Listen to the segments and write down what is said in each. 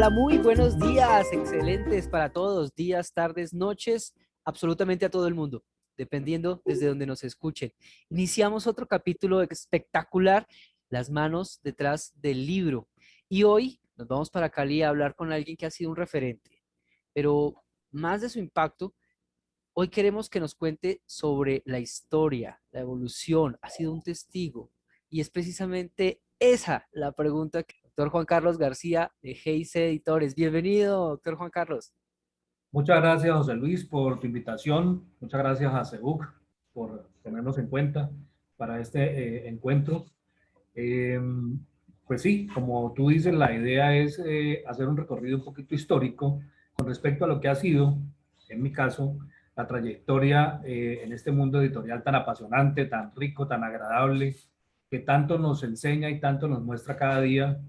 Hola, muy buenos días, excelentes para todos, días, tardes, noches, absolutamente a todo el mundo, dependiendo desde donde nos escuchen. Iniciamos otro capítulo espectacular, Las manos detrás del libro. Y hoy nos vamos para Cali a hablar con alguien que ha sido un referente, pero más de su impacto, hoy queremos que nos cuente sobre la historia, la evolución, ha sido un testigo. Y es precisamente esa la pregunta que doctor Juan Carlos García de GIC Editores. Bienvenido, doctor Juan Carlos. Muchas gracias, José Luis, por tu invitación. Muchas gracias a CEBUC por tenernos en cuenta para este encuentro. Eh, pues sí, como tú dices, la idea es hacer un recorrido un poquito histórico con respecto a lo que ha sido, en mi caso, la trayectoria en este mundo editorial tan apasionante, tan rico, tan agradable, que tanto nos enseña y tanto nos muestra cada día.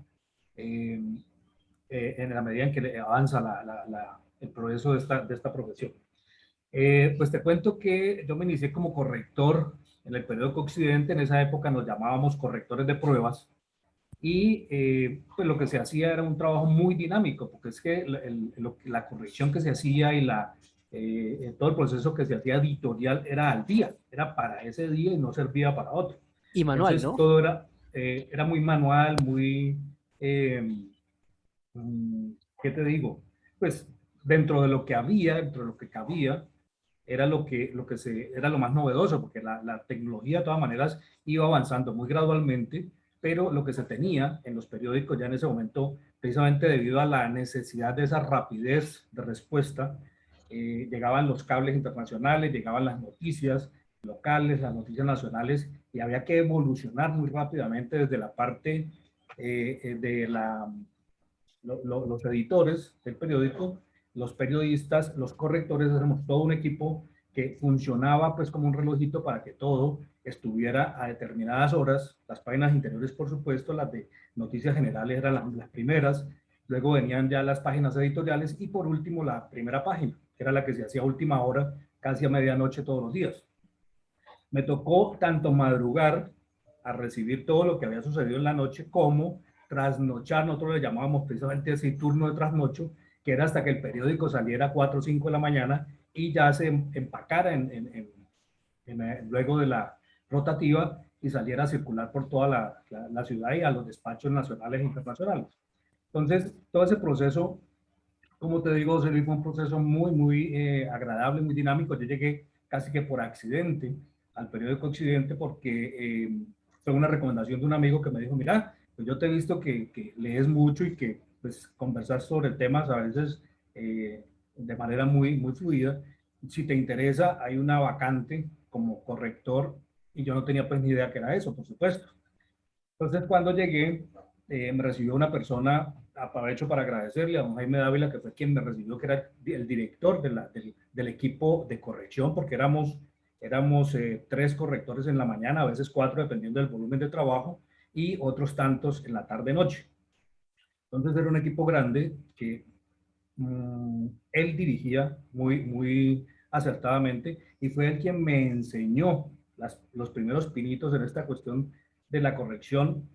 eh, en la medida en que avanza el progreso de esta profesión. Pues te cuento que yo me inicié como corrector en el periódico Occidente. En esa época nos llamábamos correctores de pruebas y pues lo que se hacía era un trabajo muy dinámico, porque es que la corrección que se hacía y todo el proceso que se hacía editorial era al día, era para ese día y no servía para otro. Y manual, Entonces ¿no? todo era muy manual, muy... Eh, ¿Qué te digo? Pues dentro de lo que había, dentro de lo que cabía, era era lo más novedoso, porque la tecnología de todas maneras iba avanzando muy gradualmente, pero lo que se tenía en los periódicos ya en ese momento, precisamente debido a la necesidad de esa rapidez de respuesta, llegaban los cables internacionales, llegaban las noticias locales, las noticias nacionales, y había que evolucionar muy rápidamente desde la parte de los editores del periódico, los periodistas, los correctores, éramos todo un equipo que funcionaba pues como un relojito para que todo estuviera a determinadas horas. Las páginas interiores, por supuesto, las de noticias generales eran las primeras, luego venían ya las páginas editoriales y por último la primera página, que era la que se hacía a última hora, casi a medianoche todos los días. Me tocó tanto madrugar a recibir todo lo que había sucedido en la noche como trasnochar. Nosotros le llamábamos precisamente ese turno de trasnocho, que era hasta que el periódico saliera a 4 o 5 de la mañana y ya se empacara luego de la rotativa y saliera a circular por toda la ciudad y a los despachos nacionales e internacionales. Entonces, todo ese proceso, como te digo, José Luis, fue un proceso muy agradable, muy dinámico. Yo llegué casi que por accidente al periódico Occidente porque fue una recomendación de un amigo que me dijo, mira, pues yo te he visto que lees mucho y que pues conversar sobre temas a veces de manera muy fluida. Si te interesa, hay una vacante como corrector y yo no tenía pues ni idea que era eso, por supuesto. Entonces, cuando llegué, me recibió una persona, aprovecho para agradecerle a don Jaime Dávila, que fue quien me recibió, que era el director del equipo de corrección, porque éramos 3 correctores en la mañana, a veces 4, dependiendo del volumen de trabajo, y otros tantos en la tarde-noche. Entonces, era un equipo grande que él dirigía muy acertadamente y fue él quien me enseñó los primeros pinitos en esta cuestión de la corrección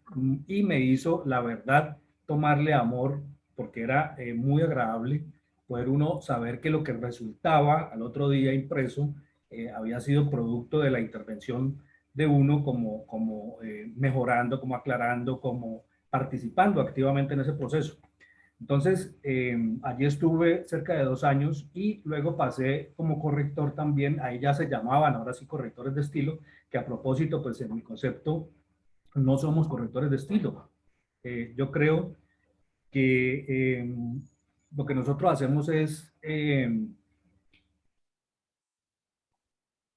y me hizo, la verdad, tomarle amor porque era muy agradable poder uno saber que lo que resultaba al otro día impreso había sido producto de la intervención de uno como mejorando, como aclarando, como participando activamente en ese proceso. Entonces, allí estuve cerca de 2 años y luego pasé como corrector también, ahí ya se llamaban, ahora sí, correctores de estilo, que a propósito, pues en mi concepto, no somos correctores de estilo. Yo creo que lo que nosotros hacemos es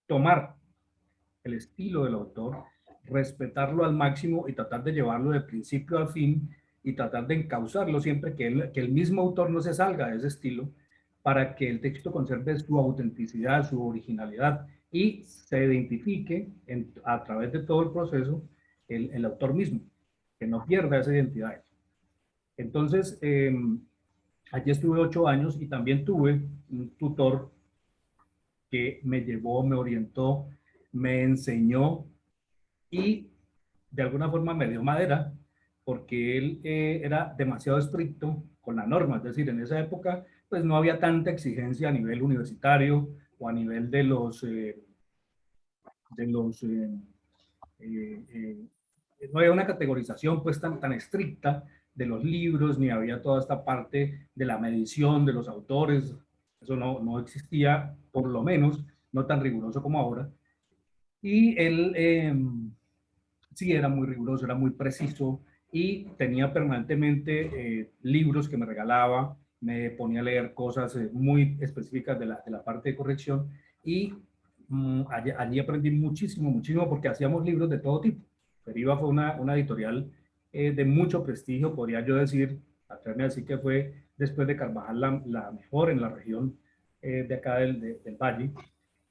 tomar el estilo del autor, respetarlo al máximo y tratar de llevarlo de principio a fin y tratar de encauzarlo siempre que el mismo autor no se salga de ese estilo para que el texto conserve su autenticidad, su originalidad y se identifique a través de todo el proceso el autor mismo, que no pierda esa identidad. Entonces, allí estuve 8 años y también tuve un tutor que me llevó, me orientó, me enseñó y de alguna forma me dio madera porque él era demasiado estricto con la norma. Es decir, en esa época pues no había tanta exigencia a nivel universitario o a nivel de los eh, eh, no había una categorización pues tan estricta de los libros, ni había toda esta parte de la medición de los autores. Eso no existía, por lo menos, no tan riguroso como ahora. Y él sí era muy riguroso, era muy preciso y tenía permanentemente libros que me regalaba, me ponía a leer cosas muy específicas de la parte de corrección y allí aprendí muchísimo, muchísimo porque hacíamos libros de todo tipo. Feriva fue una editorial de mucho prestigio, podría yo decir, atreverme a decir que fue después de Carvajal la mejor en la región de acá del Valle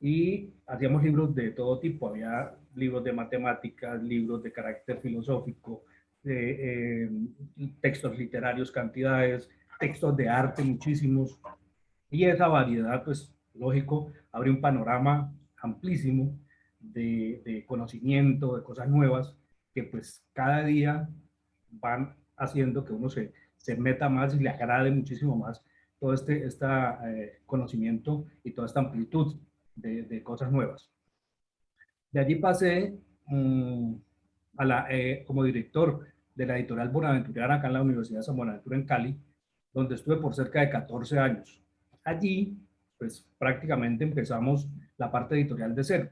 y hacíamos libros de todo tipo. Había libros de matemáticas, libros de carácter filosófico, textos literarios, cantidades, textos de arte, muchísimos. Y esa variedad, pues, lógico, abre un panorama amplísimo de conocimiento, de cosas nuevas, que pues cada día van haciendo que uno se meta más y le agrade muchísimo más todo conocimiento y toda esta amplitud de cosas nuevas. De allí pasé como director de la editorial Buenaventura acá en la Universidad de San Buenaventura en Cali, donde estuve por cerca de 14 años. Allí, pues prácticamente empezamos la parte editorial de cero.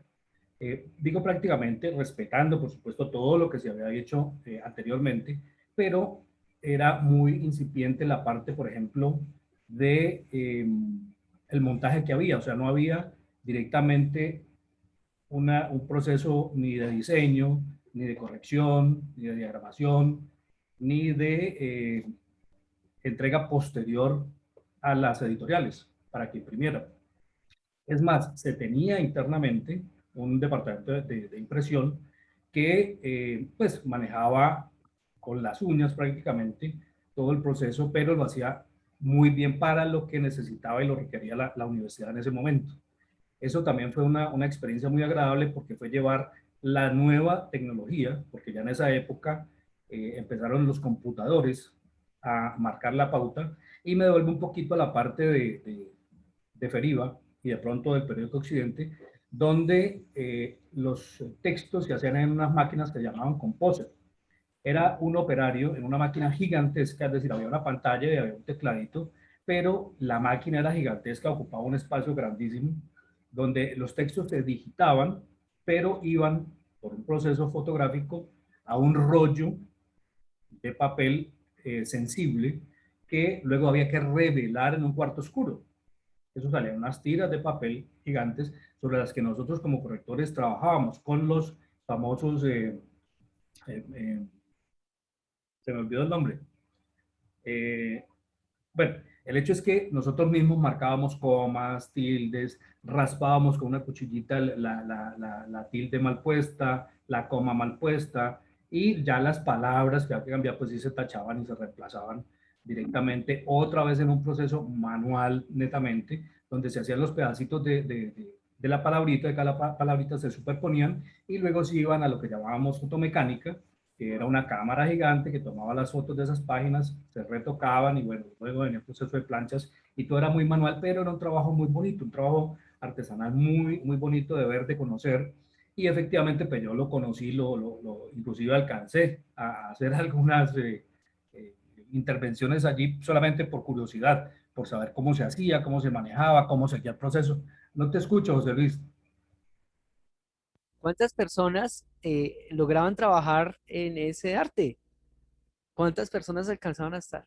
Digo prácticamente respetando, por supuesto, todo lo que se había hecho anteriormente, pero era muy incipiente la parte, por ejemplo, de el montaje que había. O sea, no había directamente un proceso ni de diseño, ni de corrección, ni de diagramación, ni de entrega posterior a las editoriales para que imprimieran. Es más, se tenía internamente un departamento de impresión que pues manejaba con las uñas prácticamente todo el proceso, pero lo hacía muy bien para lo que necesitaba y lo requería la universidad en ese momento. Eso también fue una experiencia muy agradable porque fue llevar la nueva tecnología, porque ya en esa época empezaron los computadores a marcar la pauta y me devuelvo un poquito a la parte de Feriva y de pronto del periódico Occidente, donde los textos se hacían en unas máquinas que llamaban Composer. Era un operario en una máquina gigantesca, es decir, había una pantalla y había un tecladito, pero la máquina era gigantesca, ocupaba un espacio grandísimo, donde los textos se digitaban, pero iban por un proceso fotográfico a un rollo de papel sensible que luego había que revelar en un cuarto oscuro. Eso salían unas tiras de papel gigantes sobre las que nosotros como correctores trabajábamos con los famosos, eh, eh, se me olvidó el nombre. Eh, bueno, el hecho es que nosotros mismos marcábamos comas, tildes, raspábamos con una cuchillita la tilde mal puesta, la coma mal puesta, y ya las palabras que había que cambiar, pues sí se tachaban y se reemplazaban directamente, otra vez en un proceso manual netamente, donde se hacían los pedacitos de la palabrita, de cada palabrita se superponían, y luego se iban a lo que llamábamos fotomecánica, que era una cámara gigante que tomaba las fotos de esas páginas, se retocaban y bueno, luego venía el proceso de planchas y todo era muy manual, pero era un trabajo muy bonito, un trabajo artesanal muy, muy bonito de ver, de conocer. Y efectivamente, pues yo lo conocí, inclusive alcancé a hacer algunas intervenciones allí solamente por curiosidad, por saber cómo se hacía, cómo se manejaba, cómo seguía el proceso. No te escucho, José Luis. ¿Cuántas personas lograban trabajar en ese arte? ¿Cuántas personas alcanzaban a estar?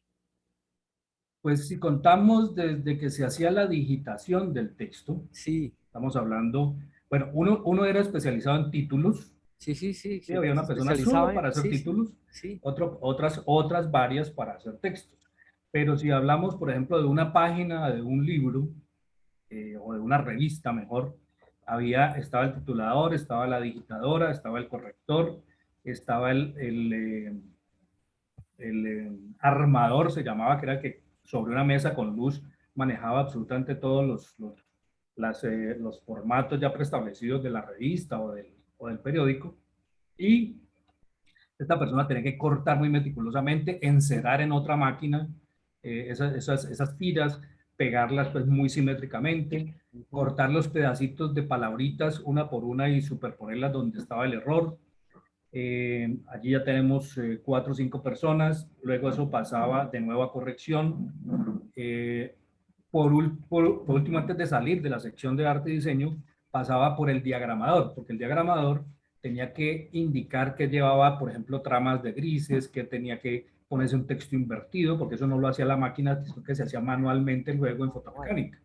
Pues si contamos desde que se hacía la digitación del texto, Sí, estamos hablando, bueno, uno era especializado en títulos, sí, sí, sí, ¿sí? Había se una persona solo especializaba en, para hacer sí, sí, títulos, sí. otras varias para hacer textos. Pero si hablamos, por ejemplo, de una página, de un libro, o de una revista mejor, estaba el titulador, estaba la digitadora, estaba el corrector, estaba el armador, se llamaba, que era el que sobre una mesa con luz manejaba absolutamente todos los formatos ya preestablecidos de la revista o del periódico. Y esta persona tenía que cortar muy meticulosamente, encerar en otra máquina, esas tiras, pegarlas pues muy simétricamente, cortar los pedacitos de palabritas una por una y superponerlas donde estaba el error. Allí ya tenemos 4 o 5 personas, luego eso pasaba de nuevo a corrección. Por último, antes de salir de la sección de arte y diseño, pasaba por el diagramador, porque el diagramador tenía que indicar que llevaba, por ejemplo, tramas de grises, que tenía que ponerse un texto invertido, porque eso no lo hacía la máquina, sino que se hacía manualmente luego en fotomecánica.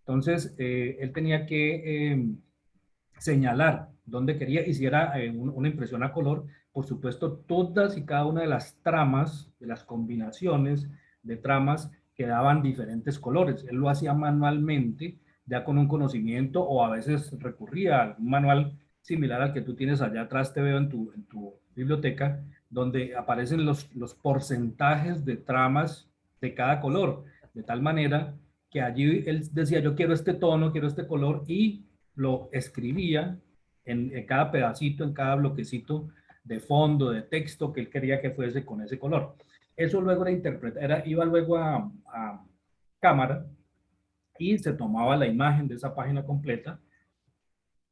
Entonces, él tenía que señalar dónde quería, y si era una impresión a color, por supuesto, todas y cada una de las tramas, de las combinaciones de tramas, quedaban diferentes colores. Él lo hacía manualmente, ya con un conocimiento, o a veces recurría a un manual similar al que tú tienes allá atrás, te veo en tu biblioteca, donde aparecen los porcentajes de tramas de cada color, de tal manera que allí él decía, yo quiero este tono, quiero este color, y lo escribía en cada pedacito, en cada bloquecito de fondo, de texto que él quería que fuese con ese color. Eso luego era interpretar, iba luego a cámara y se tomaba la imagen de esa página completa.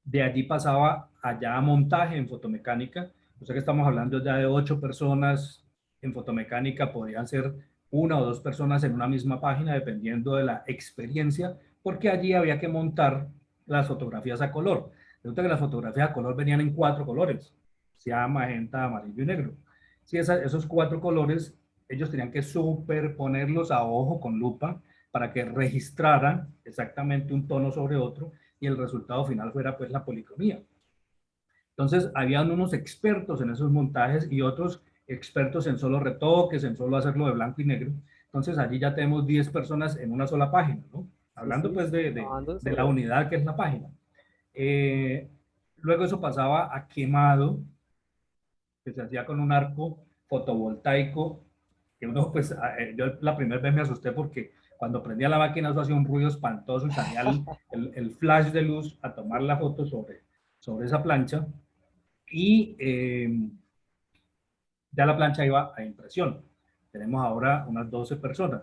De allí pasaba allá a montaje en fotomecánica. O sea que estamos hablando ya de 8 personas en fotomecánica, podrían ser 1 o 2 personas en una misma página, dependiendo de la experiencia, porque allí había que montar las fotografías a color. Resulta que las fotografías a color venían en 4 colores, sea magenta, amarillo y negro. Si esos 4 colores, ellos tenían que superponerlos a ojo con lupa para que registraran exactamente un tono sobre otro y el resultado final fuera pues la policromía. Entonces, habían unos expertos en esos montajes y otros expertos en solo retoques, en solo hacerlo de blanco y negro. Entonces, allí ya tenemos 10 personas en una sola página, ¿no? Sí, Hablando sí, pues trabajando de sobre la eso. unidad que es la página. Luego eso pasaba a quemado, que se hacía con un arco fotovoltaico, que uno pues, yo la primera vez me asusté porque cuando prendía la máquina eso hacía un ruido espantoso y salía el flash de luz a tomar la foto sobre esa plancha, y ya la plancha iba a impresión. Tenemos ahora unas 12 personas.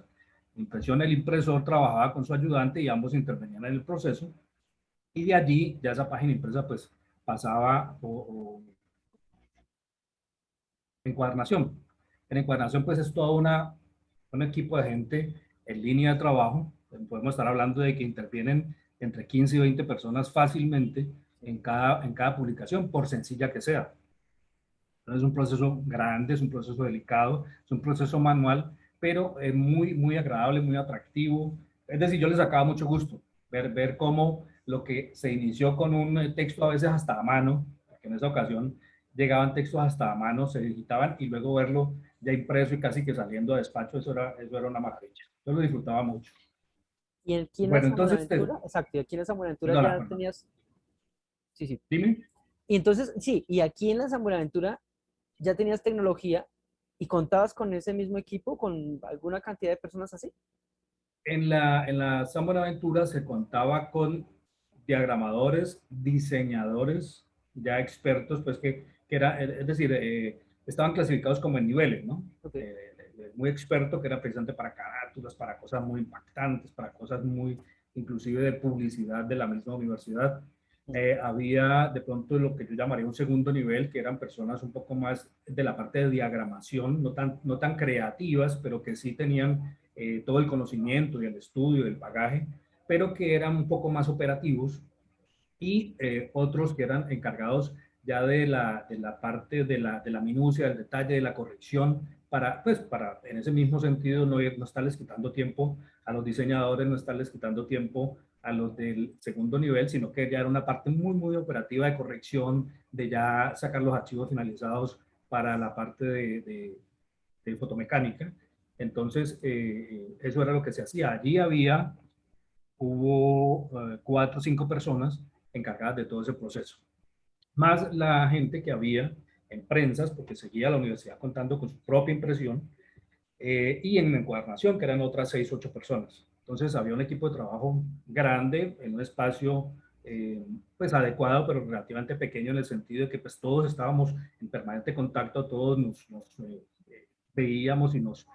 Impresión, el impresor trabajaba con su ayudante y ambos intervenían en el proceso, y de allí ya esa página impresa pues pasaba o encuadernación. En encuadernación pues es todo un equipo de gente en línea de trabajo. Podemos estar hablando de que intervienen entre 15 y 20 personas fácilmente en cada publicación, por sencilla que sea. Entonces es un proceso grande, es un proceso delicado, es un proceso manual, pero es muy, muy agradable, muy atractivo. Es decir, yo les sacaba mucho gusto ver cómo lo que se inició con un texto a veces hasta a mano, porque en esa ocasión llegaban textos hasta a mano, se digitaban, y luego verlo ya impreso y casi que saliendo a despacho, eso era una maravilla. Yo lo disfrutaba mucho. Y aquí en la Bueno, San entonces, Buenaventura, exacto, y aquí en la San Buenaventura perdona, ya perdona. tenías, sí, sí. Dime. Y entonces, sí, y aquí en la San Buenaventura ya tenías tecnología y contabas con ese mismo equipo, con alguna cantidad de personas así. En la San Buenaventura se contaba con diagramadores, diseñadores, ya expertos, pues que era, es decir, estaban clasificados como en niveles, ¿no? Ok. Muy experto, que era precisamente para carátulas, para cosas muy impactantes, para cosas muy, inclusive de publicidad de la misma universidad. Había de pronto lo que yo llamaría un segundo nivel, que eran personas un poco más de la parte de diagramación, no tan creativas, pero que sí tenían todo el conocimiento y el estudio, el bagaje, pero que eran un poco más operativos, y otros que eran encargados ya de la parte de la minucia, del detalle, de la corrección, pues, para en ese mismo sentido no estarles quitando tiempo a los diseñadores, no estarles quitando tiempo a los del segundo nivel, sino que ya era una parte muy, muy operativa de corrección, de ya sacar los archivos finalizados para la parte de fotomecánica. Entonces, eso era lo que se hacía. Allí hubo 4 o 5 personas encargadas de todo ese proceso, más la gente que había en prensas, porque seguía la universidad contando con su propia impresión, y en encuadernación, que eran otras 6 o 8 personas. Entonces había un equipo de trabajo grande en un espacio pues adecuado, pero relativamente pequeño, en el sentido de que pues todos estábamos en permanente contacto, todos nos veíamos y nos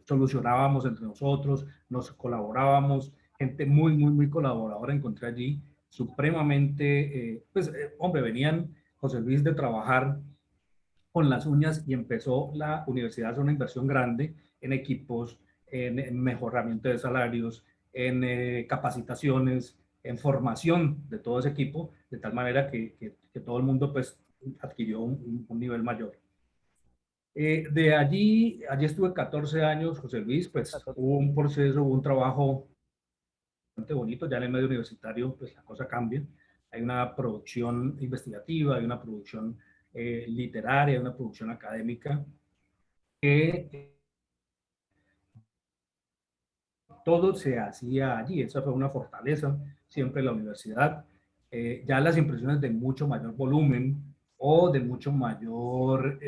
solucionábamos entre nosotros, nos colaborábamos, gente muy, muy, muy colaboradora encontré allí, supremamente, hombre, venían José Luis de trabajar con las uñas y empezó la universidad a hacer una inversión grande en equipos, en mejoramiento de salarios, en capacitaciones, en formación de todo ese equipo, de tal manera que todo el mundo pues adquirió un nivel mayor. De allí estuve 14 años, José Luis, pues hubo un proceso, hubo un trabajo bastante bonito, ya en el medio universitario pues la cosa cambia, hay una producción investigativa, hay una producción literaria, hay una producción académica, que todo se hacía allí, esa fue una fortaleza siempre en la universidad. Ya las impresiones de mucho mayor volumen o de mucho mayor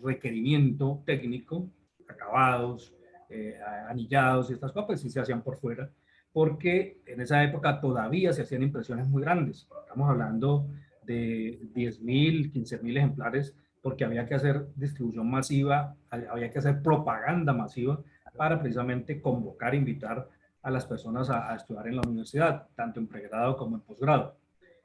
requerimiento técnico, acabados, anillados y estas cosas, pues sí se hacían por fuera, porque en esa época todavía se hacían impresiones muy grandes. Estamos hablando de 10.000, 15.000 ejemplares, porque había que hacer distribución masiva, había que hacer propaganda masiva para precisamente convocar, invitar a las personas a estudiar en la universidad, tanto en pregrado como en posgrado.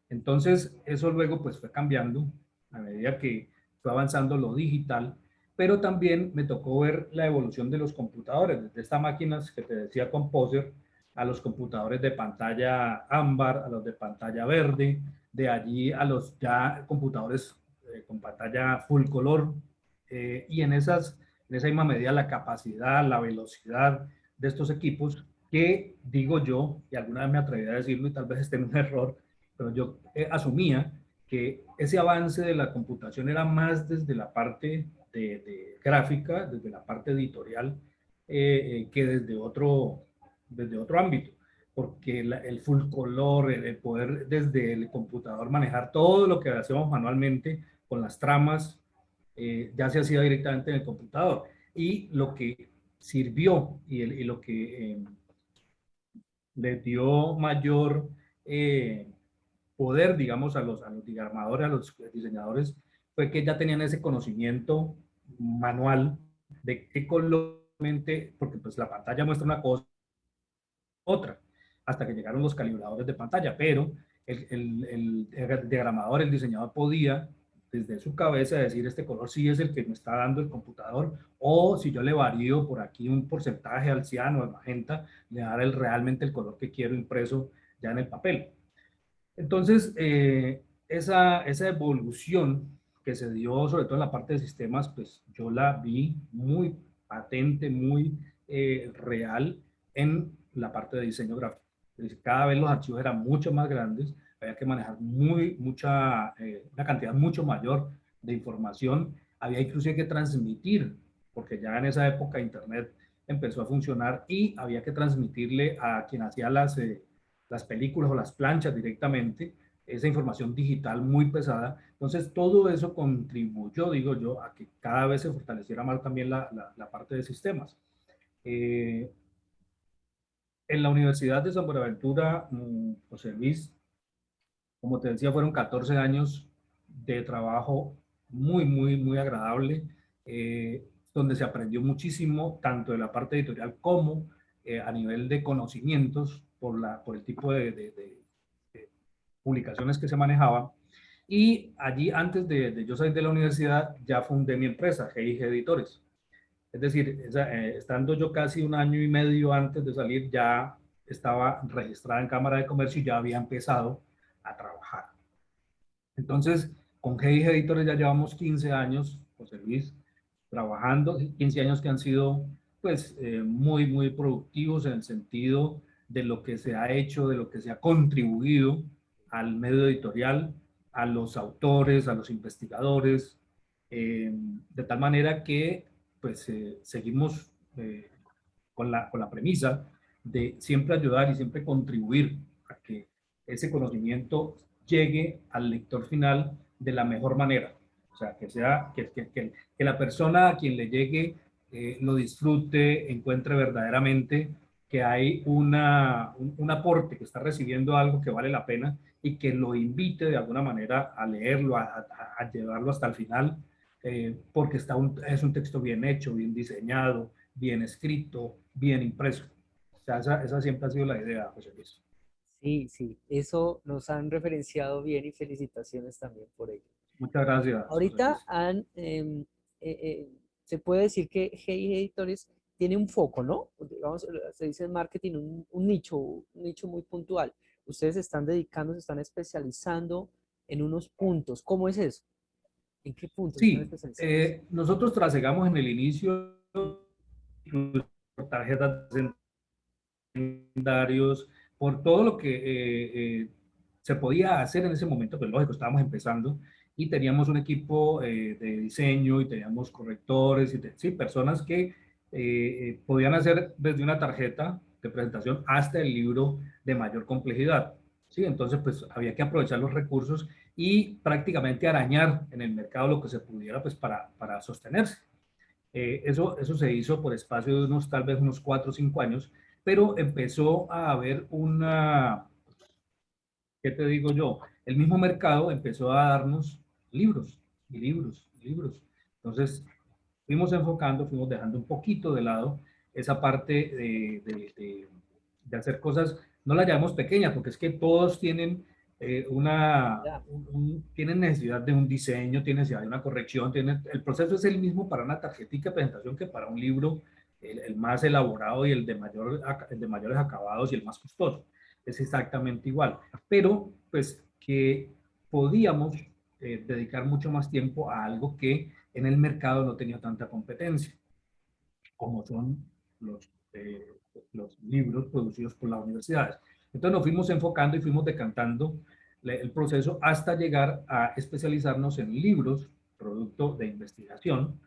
Entonces, eso luego pues fue cambiando a medida que fue avanzando lo digital, pero también me tocó ver la evolución de los computadores, desde estas máquinas que te decía Composer, a los computadores de pantalla ámbar, a los de pantalla verde, de allí a los ya computadores con pantalla full color, y en esa misma medida la capacidad, la velocidad de estos equipos, que digo yo, y alguna vez me atreví a decirlo y tal vez esté en un error, pero yo asumía que ese avance de la computación era más desde la parte de gráfica, desde la parte editorial, que desde otro ámbito, porque el full color, el poder desde el computador manejar todo lo que hacemos manualmente con las tramas, ya se hacía directamente en el computador. Y lo que sirvió y lo que le dio mayor poder, digamos, a los diagramadores, a los diseñadores, fue que ya tenían ese conocimiento manual de qué color, porque pues la pantalla muestra una cosa, otra, hasta que llegaron los calibradores de pantalla, pero el diagramador, el diseñador podía desde su cabeza decir este color sí es el que me está dando el computador, o si yo le varío por aquí un porcentaje al ciano, al magenta, le dará realmente el color que quiero impreso ya en el papel. Entonces, esa evolución que se dio, sobre todo en la parte de sistemas, pues yo la vi muy patente, muy real en la parte de diseño gráfico. Cada vez los archivos eran mucho más grandes, había que manejar una cantidad mucho mayor de información, había incluso que transmitir, porque ya en esa época Internet empezó a funcionar y había que transmitirle a quien hacía las películas o las planchas directamente, esa información digital muy pesada. Entonces, todo eso contribuyó, digo yo, a que cada vez se fortaleciera más también la parte de sistemas. Eh, en la Universidad de San Buenaventura, José Luis, como te decía, fueron 14 años de trabajo muy, muy, muy agradable, donde se aprendió muchísimo, tanto de la parte editorial como a nivel de conocimientos por el tipo de publicaciones que se manejaban. Y allí, antes de yo salir de la universidad, ya fundé mi empresa, G&G Editores. Es decir, estando yo casi un año y medio antes de salir, ya estaba registrada en Cámara de Comercio y ya había empezado a trabajar. Entonces, con G&G Editores ya llevamos 15 años, José Luis, trabajando, 15 años que han sido pues muy, muy productivos en el sentido de lo que se ha hecho, de lo que se ha contribuido al medio editorial, a los autores, a los investigadores, de tal manera que pues seguimos con la premisa de siempre ayudar y siempre contribuir a que ese conocimiento llegue al lector final de la mejor manera. O sea, que la persona a quien le llegue lo disfrute, encuentre verdaderamente que hay un aporte, que está recibiendo algo que vale la pena y que lo invite de alguna manera a leerlo, a llevarlo hasta el final, porque es un texto bien hecho, bien diseñado, bien escrito, bien impreso. O sea, esa siempre ha sido la idea, José Luis. Sí, sí, eso nos han referenciado bien y felicitaciones también por ello. Muchas gracias, José Ahorita Luis. eh, eh, se puede decir que GI Editores tiene un foco, ¿no? Digamos, se dice en marketing un nicho muy puntual. Ustedes se están dedicando, se están especializando en unos puntos. ¿Cómo es eso? ¿En qué puntos están Sí, especializados? nosotros trasegamos en el inicio por tarjetas de calendarios, por todo lo que se podía hacer en ese momento, pues lógico, estábamos empezando y teníamos un equipo de diseño y teníamos correctores y sí, personas que podían hacer desde una tarjeta de presentación hasta el libro de mayor complejidad. Sí, entonces pues había que aprovechar los recursos y prácticamente arañar en el mercado lo que se pudiera pues para sostenerse. Eso se hizo por espacio de unos tal vez unos 4 o 5 años, pero empezó a haber una, ¿qué te digo yo? El mismo mercado empezó a darnos libros y libros y libros. Entonces fuimos enfocando, fuimos dejando un poquito de lado esa parte de hacer cosas, no la llamamos pequeñas, porque es que todos tienen Ya, tienen necesidad de un diseño, tienen necesidad de una corrección, tienen, el proceso es el mismo para una tarjetita de presentación que para un libro, el más elaborado y el de mayores acabados y el más costoso. Es exactamente igual, pero pues que podíamos dedicar mucho más tiempo a algo que en el mercado no tenía tanta competencia, como son los libros producidos por las universidades. Entonces nos fuimos enfocando y fuimos decantando el proceso hasta llegar a especializarnos en libros, producto de investigación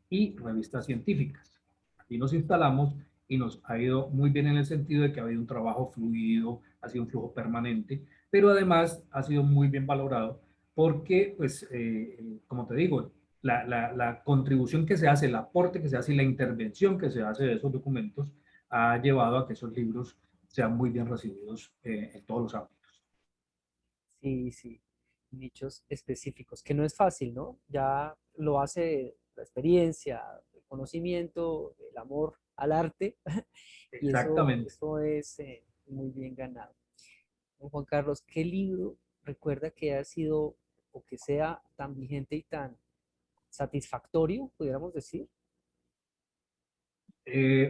y revistas científicas. Aquí nos instalamos y nos ha ido muy bien en el sentido de que ha habido un trabajo fluido, ha sido un flujo permanente, pero además ha sido muy bien valorado porque, pues, como te digo, la contribución que se hace, el aporte que se hace y la intervención que se hace de esos documentos ha llevado a que esos libros sean muy bien recibidos en todos los ámbitos. sí, sí. Nichos específicos, que no es fácil, ¿no? Ya lo hace la experiencia, el conocimiento, el amor al arte, y Exactamente. eso es muy bien ganado. Don Juan Carlos, ¿qué libro recuerda que ha sido o que sea tan vigente y tan satisfactorio, pudiéramos decir?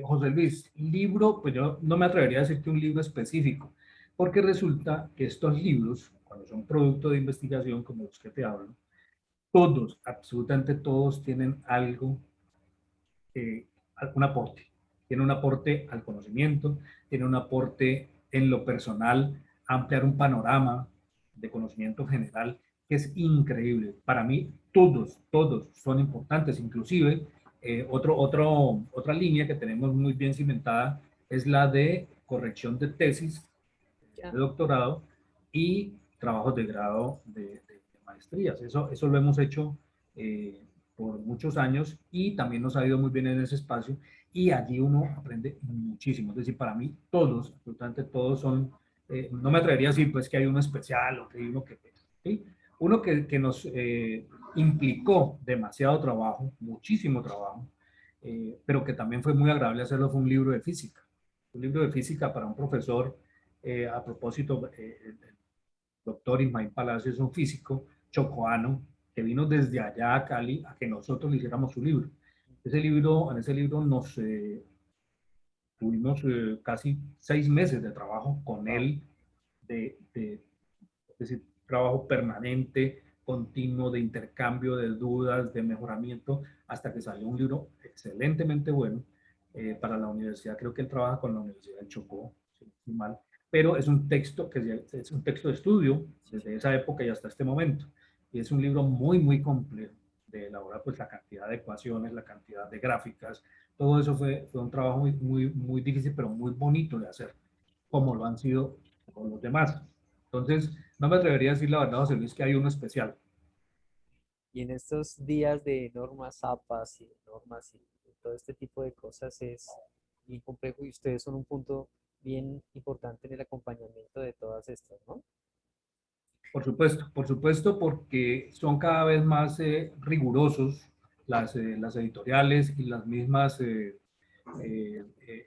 José Luis, libro, pues yo no me atrevería a decirte un libro específico, porque resulta que estos libros, cuando son producto de investigación como los que te hablo, todos, absolutamente todos tienen algo, un aporte. Tiene un aporte al conocimiento, tiene un aporte en lo personal, ampliar un panorama de conocimiento general que es increíble. Para mí, todos son importantes. Inclusive, otra línea que tenemos muy bien cimentada es la de corrección de tesis Ya, de doctorado y trabajos de grado de maestrías. Eso lo hemos hecho por muchos años y también nos ha ido muy bien en ese espacio y allí uno aprende muchísimo. Es decir, para mí todos, absolutamente todos son, no me atrevería a decir pues que hay uno especial o que hay uno que, ¿sí? Uno que nos implicó demasiado trabajo, muchísimo trabajo, pero que también fue muy agradable hacerlo, fue un libro de física. Un libro de física para un profesor a propósito, el doctor Ismael Palacio es un físico chocoano que vino desde allá a Cali a que nosotros le hiciéramos su libro. En ese libro nos tuvimos casi 6 meses de trabajo con wow. él, es decir, trabajo permanente, continuo, de intercambio de dudas, de mejoramiento, hasta que salió un libro excelentemente bueno para la universidad. Creo que él trabaja con la Universidad del Chocó, si no estoy mal, pero es un texto es un texto de estudio Sí, sí. desde esa época y hasta este momento. Y es un libro muy, muy complejo de elaborar pues la cantidad de ecuaciones, la cantidad de gráficas, todo eso fue un trabajo muy, muy, muy difícil, pero muy bonito de hacer, como lo han sido todos los demás. Entonces, no me atrevería a decir la verdad, José Luis, que hay uno especial. Y en estos días de normas APAS y de normas y todo este tipo de cosas es bien complejo y ustedes son un punto bien importante en el acompañamiento de todas estas, ¿no? Por supuesto, porque son cada vez más rigurosos las editoriales y las mismas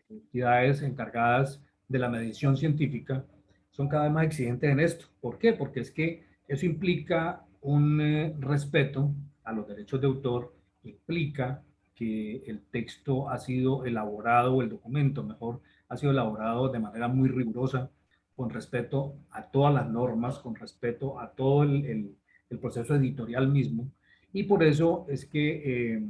entidades encargadas de la medición científica son cada vez más exigentes en esto. ¿Por qué? Porque es que eso implica un respeto a los derechos de autor, implica que el texto ha sido elaborado, o el documento mejor, ha sido elaborado de manera muy rigurosa, con respeto a todas las normas, con respeto a todo el proceso editorial mismo. Y por eso es que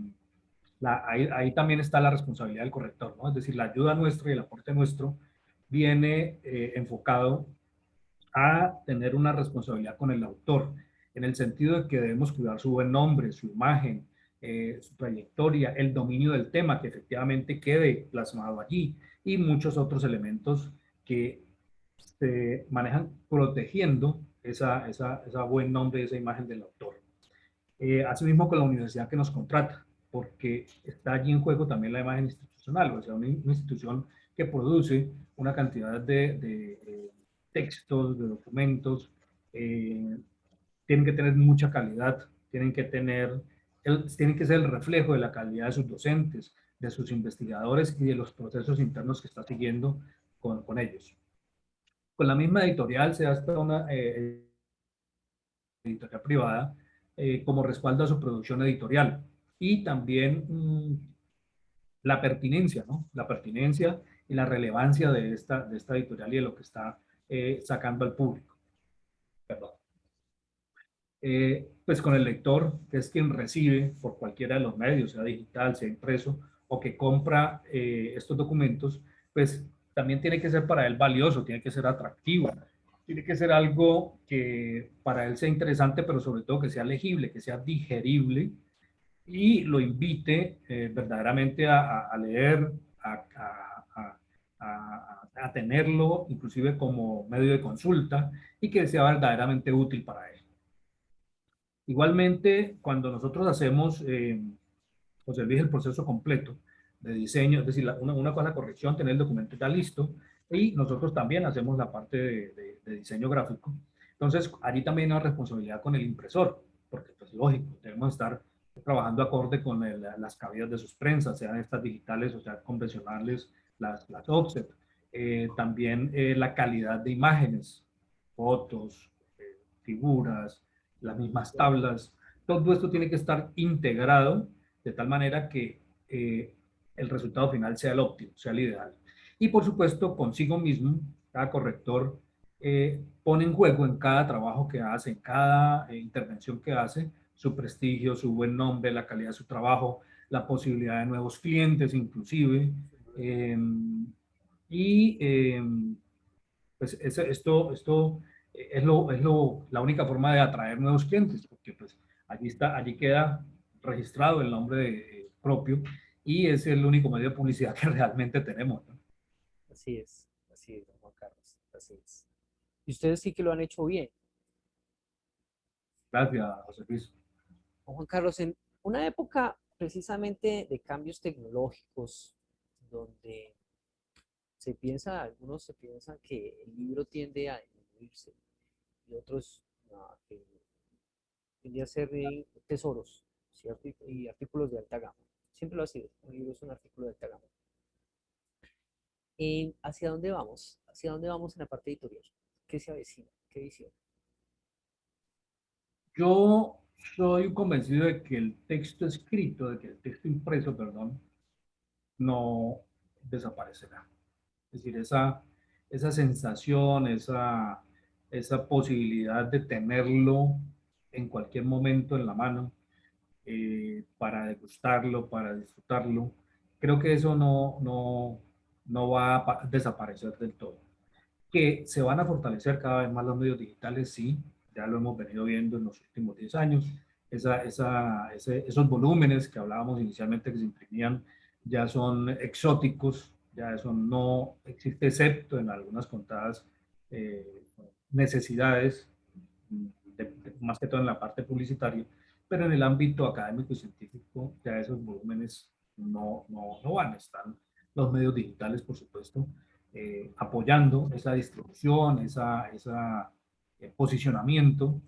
ahí también está la responsabilidad del corrector, ¿no? Es decir, la ayuda nuestra y el aporte nuestro viene enfocado a tener una responsabilidad con el autor, en el sentido de que debemos cuidar su buen nombre, su imagen, su trayectoria, el dominio del tema, que efectivamente quede plasmado allí, y muchos otros elementos que se manejan protegiendo esa buen nombre, esa imagen del autor. Asimismo con la universidad que nos contrata, porque está allí en juego también la imagen institucional, o sea, una institución que produce una cantidad de textos, de documentos, eh, tienen que tener mucha calidad, tienen que ser el reflejo de la calidad de sus docentes, de sus investigadores y de los procesos internos que está siguiendo con ellos. Con la misma editorial se da hasta una editorial privada como respaldo a su producción editorial. Y también la pertinencia, ¿no? La pertinencia y la relevancia de esta editorial y de lo que está sacando al público. Perdón. Pues con el lector, que es quien recibe por cualquiera de los medios, sea digital, sea impreso, o que compra estos documentos, pues también tiene que ser para él valioso, tiene que ser atractivo, tiene que ser algo que para él sea interesante, pero sobre todo que sea legible, que sea digerible y lo invite verdaderamente a leer, a tenerlo inclusive como medio de consulta y que sea verdaderamente útil para él. Igualmente, cuando nosotros hacemos, José Luis, el proceso completo de diseño, es decir, una cosa corrección, tener el documento ya listo, y nosotros también hacemos la parte de diseño gráfico. Entonces, allí también hay una responsabilidad con el impresor, porque pues lógico, debemos estar trabajando acorde con las cabidas de sus prensas, sean estas digitales o sean convencionales, las offset. También la calidad de imágenes, fotos, figuras, las mismas tablas, todo esto tiene que estar integrado de tal manera que el resultado final sea el óptimo, sea el ideal. Y por supuesto, consigo mismo, cada corrector pone en juego en cada trabajo que hace, en cada intervención que hace, su prestigio, su buen nombre, la calidad de su trabajo, la posibilidad de nuevos clientes inclusive. Eh, y pues esto la única forma de atraer nuevos clientes, porque pues allí queda registrado el nombre propio y es el único medio de publicidad que realmente tenemos, ¿no? Así es, don Juan Carlos, así es. Y ustedes sí que lo han hecho bien. Gracias, José Luis. Don Juan Carlos, en una época precisamente de cambios tecnológicos, donde algunos se piensan que el libro tiende a disminuirse y otros no, que tiende a ser tesoros, ¿cierto? Y artículos de alta gama. Siempre lo ha sido. Un libro es un artículo de alta gama. ¿Hacia dónde vamos? ¿Hacia dónde vamos en la parte editorial? ¿Qué se avecina? ¿Qué visión? Yo soy convencido de que el texto escrito, de que el texto impreso, perdón, no desaparecerá. Es decir, esa sensación, esa posibilidad de tenerlo en cualquier momento en la mano, para degustarlo, para disfrutarlo, creo que eso no va a desaparecer del todo. Que se van a fortalecer cada vez más los medios digitales, sí, ya lo hemos venido viendo en los últimos 10 años. Esos volúmenes que hablábamos inicialmente que se imprimían ya son exóticos, ya eso no existe excepto en algunas contadas eh, necesidades, más que todo en la parte publicitaria, pero en el ámbito académico y científico ya esos volúmenes no van, están los medios digitales, por supuesto, apoyando esa distribución, esa posicionamiento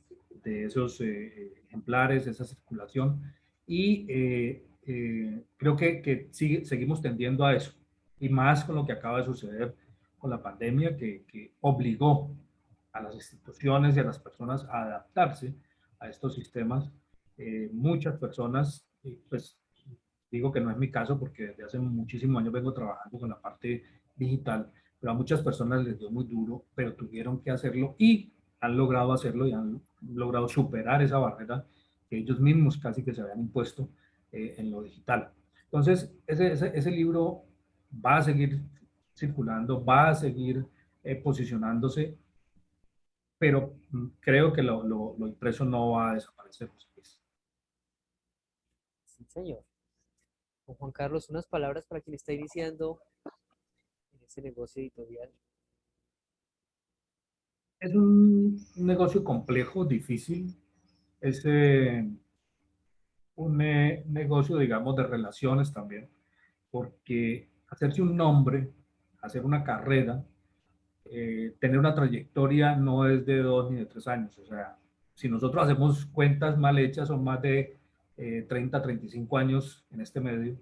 de esos ejemplares, esa circulación, y creo que seguimos tendiendo a eso, y más con lo que acaba de suceder con la pandemia, que obligó a las instituciones y a las personas a adaptarse a estos sistemas. Muchas personas, pues digo que no es mi caso porque desde hace muchísimos años vengo trabajando con la parte digital, pero a muchas personas les dio muy duro, pero tuvieron que hacerlo y han logrado hacerlo y han logrado superar esa barrera que ellos mismos casi que se habían impuesto en lo digital. Entonces, ese libro va a seguir circulando, va a seguir posicionándose, pero creo que lo impreso no va a desaparecer, José Luis. Sí, señor. Don Juan Carlos, unas palabras para quien está iniciando en ese negocio editorial. Es un negocio complejo, difícil, es un negocio, digamos, de relaciones también, porque hacerse un nombre, hacer una carrera, tener una trayectoria no es de 2 ni de 3 años. O sea, si nosotros hacemos cuentas mal hechas, son más de 30, 35 años en este medio.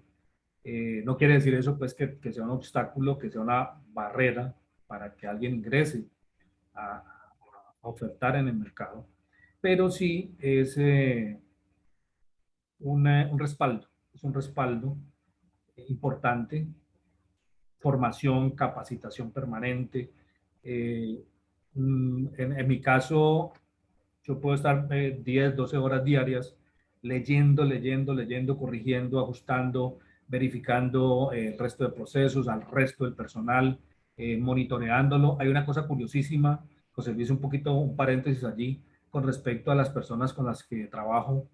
No quiere decir eso, pues, que sea un obstáculo, que sea una barrera para que alguien ingrese a, a ofertar en el mercado, pero sí es un respaldo, es un respaldo importante, formación, capacitación permanente. Eh, en mi caso, yo puedo estar 10, 12 horas diarias leyendo, corrigiendo, ajustando, verificando el resto de procesos, al resto del personal, monitoreándolo. Hay una cosa curiosísima, José Luis, un poquito, un paréntesis allí, con respecto a las personas con las que trabajo.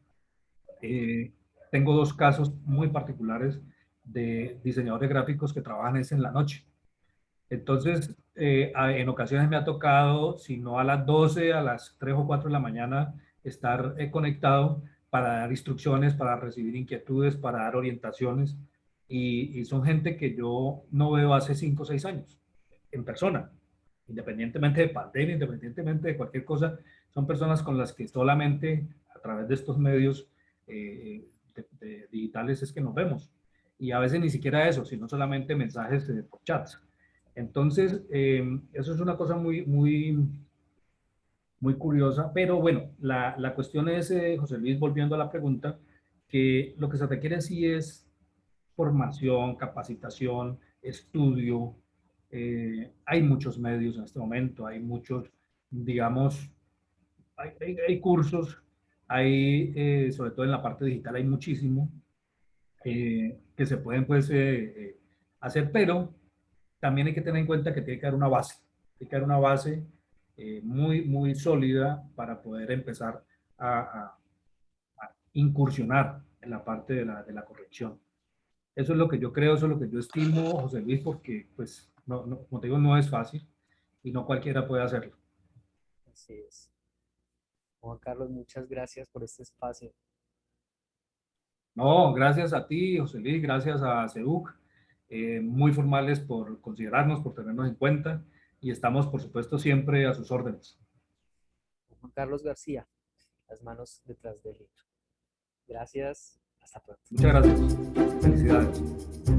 Eh, Tengo dos casos muy particulares de diseñadores gráficos que trabajan es en la noche. Entonces, en ocasiones me ha tocado, si no a las 12, a las 3 o 4 de la mañana, estar conectado para dar instrucciones, para recibir inquietudes, para dar orientaciones. Y son gente que yo no veo hace 5 o 6 años en persona, independientemente de pandemia, independientemente de cualquier cosa. Son personas con las que solamente a través de estos medios digitales es que nos vemos. Y a veces ni siquiera eso, sino solamente mensajes por chats. Entonces, eso es una cosa muy curiosa, pero bueno, la cuestión es, José Luis, volviendo a la pregunta, que lo que se requiere sí es formación, capacitación, estudio. Hay muchos medios en este momento, hay muchos, digamos, hay cursos, hay, sobre todo en la parte digital, hay muchísimo que se pueden pues hacer, pero también hay que tener en cuenta que tiene que haber una base, tiene que haber una base muy sólida para poder empezar a, a incursionar en la parte de la corrección. Eso es lo que yo creo, eso es lo que yo estimo, José Luis, porque, pues, como te digo, no es fácil y no cualquiera puede hacerlo. Así es. Juan Carlos, muchas gracias por este espacio. No, gracias a ti, José Luis, gracias a CEUC, muy formales por considerarnos, por tenernos en cuenta y estamos, por supuesto, siempre a sus órdenes. Juan Carlos García, las manos detrás del libro. Gracias. Hasta pronto. Muchas gracias. Felicidades.